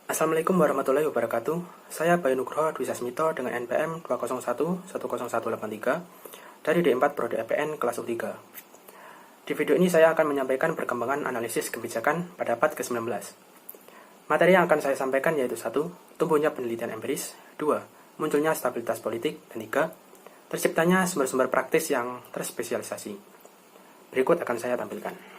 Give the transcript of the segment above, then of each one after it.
Assalamualaikum warahmatullahi wabarakatuh. Saya Bayu Nugroho Dwi Sasmito dengan NPM 201-10183 dari D4 Prodi EPN kelas U3. Di video ini saya akan menyampaikan perkembangan analisis kebijakan pada abad ke-19. Materi yang akan saya sampaikan yaitu 1. Tumbuhnya penelitian empiris, 2. Munculnya stabilitas politik, dan 3. Terciptanya sumber-sumber praktis yang terspesialisasi. Berikut akan saya tampilkan.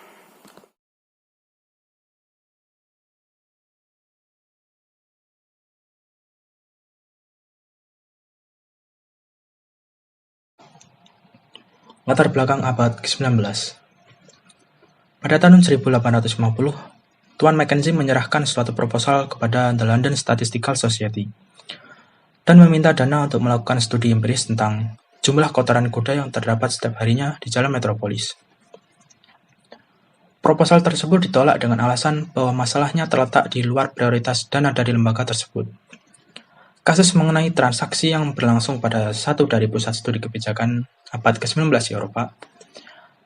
Latar belakang abad ke-19. Pada tahun 1850, Tuan Mackenzie menyerahkan suatu proposal kepada The London Statistical Society dan meminta dana untuk melakukan studi empiris tentang jumlah kotoran kuda yang terdapat setiap harinya di jalan metropolis. Proposal tersebut ditolak dengan alasan bahwa masalahnya terletak di luar prioritas dana dari lembaga tersebut. Kasus mengenai transaksi yang berlangsung pada satu dari pusat studi kebijakan abad ke-19 di Eropa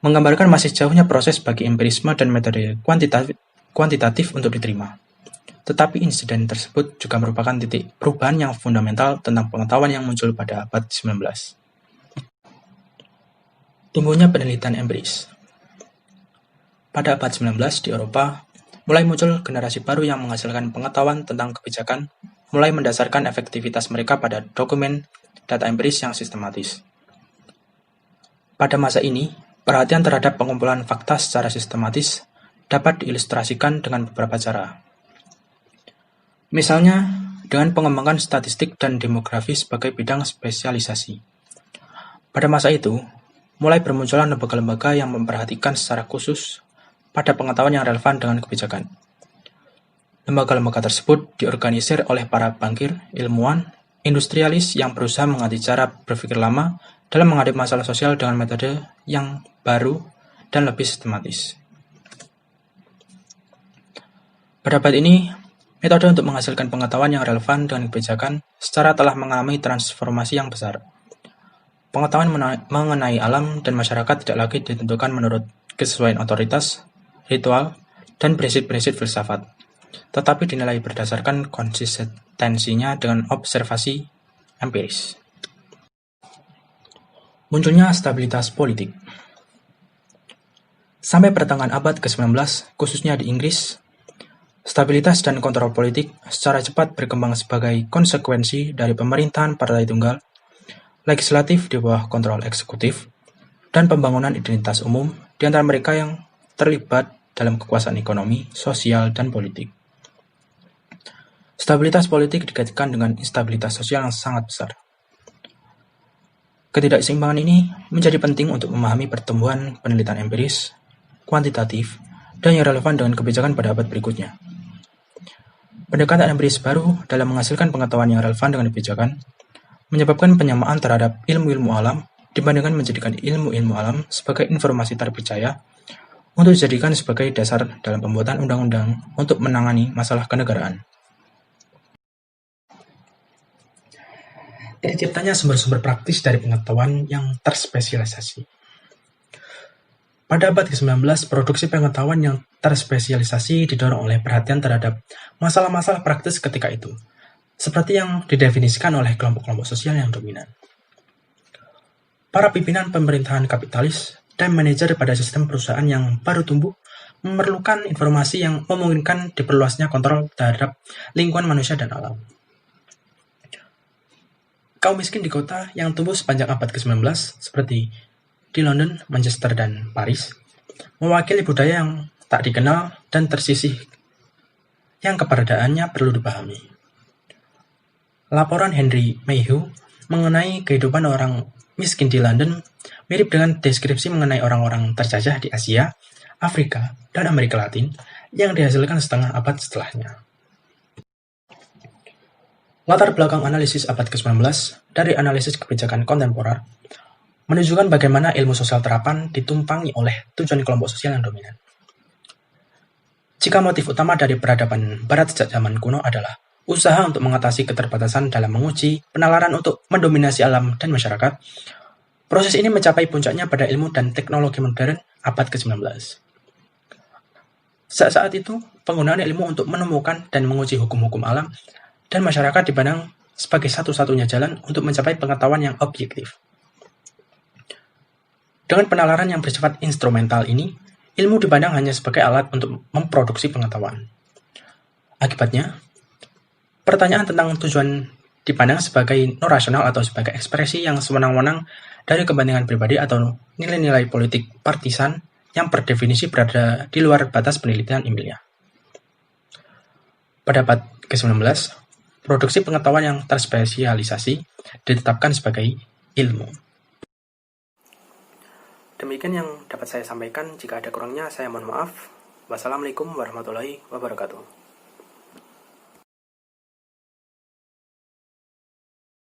menggambarkan masih jauhnya proses bagi empirisme dan metode kuantitatif untuk diterima. Tetapi insiden tersebut juga merupakan titik perubahan yang fundamental tentang pengetahuan yang muncul pada abad ke-19. Tumbuhnya penelitian empiris. Pada abad 19 di Eropa, mulai muncul generasi baru yang menghasilkan pengetahuan tentang kebijakan mulai mendasarkan efektivitas mereka pada dokumen data empiris yang sistematis. Pada masa ini, perhatian terhadap pengumpulan fakta secara sistematis dapat diilustrasikan dengan beberapa cara. Misalnya, dengan pengembangan statistik dan demografi sebagai bidang spesialisasi. Pada masa itu, mulai bermunculan lembaga-lembaga yang memperhatikan secara khusus pada pengetahuan yang relevan dengan kebijakan. Lembaga-lembaga tersebut diorganisir oleh para bankir, ilmuwan, industrialis yang berusaha mengganti cara berpikir lama dalam menghadapi masalah sosial dengan metode yang baru dan lebih sistematis. Pada abad ini, metode untuk menghasilkan pengetahuan yang relevan dengan kebijakan secara telah mengalami transformasi yang besar. Pengetahuan mengenai alam dan masyarakat tidak lagi ditentukan menurut kesesuaian otoritas, ritual, dan prinsip-prinsip filsafat, tetapi dinilai berdasarkan konsistensinya dengan observasi empiris. Munculnya stabilitas politik. Sampai pertengahan abad ke-19, khususnya di Inggris, stabilitas dan kontrol politik secara cepat berkembang sebagai konsekuensi dari pemerintahan partai tunggal, legislatif di bawah kontrol eksekutif, dan pembangunan identitas umum di antara mereka yang terlibat dalam kekuasaan ekonomi, sosial, dan politik. Stabilitas politik dikaitkan dengan instabilitas sosial yang sangat besar. Ketidakseimbangan ini menjadi penting untuk memahami pertumbuhan penelitian empiris, kuantitatif, dan yang relevan dengan kebijakan pada abad berikutnya. Pendekatan empiris baru dalam menghasilkan pengetahuan yang relevan dengan kebijakan menyebabkan penyamaan terhadap ilmu-ilmu alam dibandingkan menjadikan ilmu-ilmu alam sebagai informasi terpercaya untuk dijadikan sebagai dasar dalam pembuatan undang-undang untuk menangani masalah kenegaraan. Terciptanya sumber-sumber praktis dari pengetahuan yang terspesialisasi. Pada abad ke-19, produksi pengetahuan yang terspesialisasi didorong oleh perhatian terhadap masalah-masalah praktis ketika itu, seperti yang didefinisikan oleh kelompok-kelompok sosial yang dominan. Para pimpinan pemerintahan kapitalis dan manajer pada sistem perusahaan yang baru tumbuh memerlukan informasi yang memungkinkan diperluasnya kontrol terhadap lingkungan manusia dan alam. Kaum miskin di kota yang tumbuh sepanjang abad ke-19, seperti di London, Manchester, dan Paris, mewakili budaya yang tak dikenal dan tersisih yang keberadaannya perlu dipahami. Laporan Henry Mayhew mengenai kehidupan orang miskin di London mirip dengan deskripsi mengenai orang-orang terjajah di Asia, Afrika, dan Amerika Latin yang dihasilkan setengah abad setelahnya. Latar belakang analisis abad ke-19 dari analisis kebijakan kontemporer menunjukkan bagaimana ilmu sosial terapan ditumpangi oleh tujuan kelompok sosial yang dominan. Jika motif utama dari peradaban barat sejak zaman kuno adalah usaha untuk mengatasi keterbatasan dalam menguji penalaran untuk mendominasi alam dan masyarakat, proses ini mencapai puncaknya pada ilmu dan teknologi modern abad ke-19. Saat itu, penggunaan ilmu untuk menemukan dan menguji hukum-hukum alam dan masyarakat dipandang sebagai satu-satunya jalan untuk mencapai pengetahuan yang objektif. Dengan penalaran yang bersifat instrumental ini, ilmu dipandang hanya sebagai alat untuk memproduksi pengetahuan. Akibatnya, pertanyaan tentang tujuan dipandang sebagai non-rasional atau sebagai ekspresi yang sewenang-wenang dari kepentingan pribadi atau nilai-nilai politik partisan yang berdefinisi berada di luar batas penelitian ilmiah. Pada abad ke-19, produksi pengetahuan yang terspesialisasi ditetapkan sebagai ilmu. Demikian yang dapat saya sampaikan. Jika ada kurangnya, saya mohon maaf. Wassalamualaikum warahmatullahi wabarakatuh.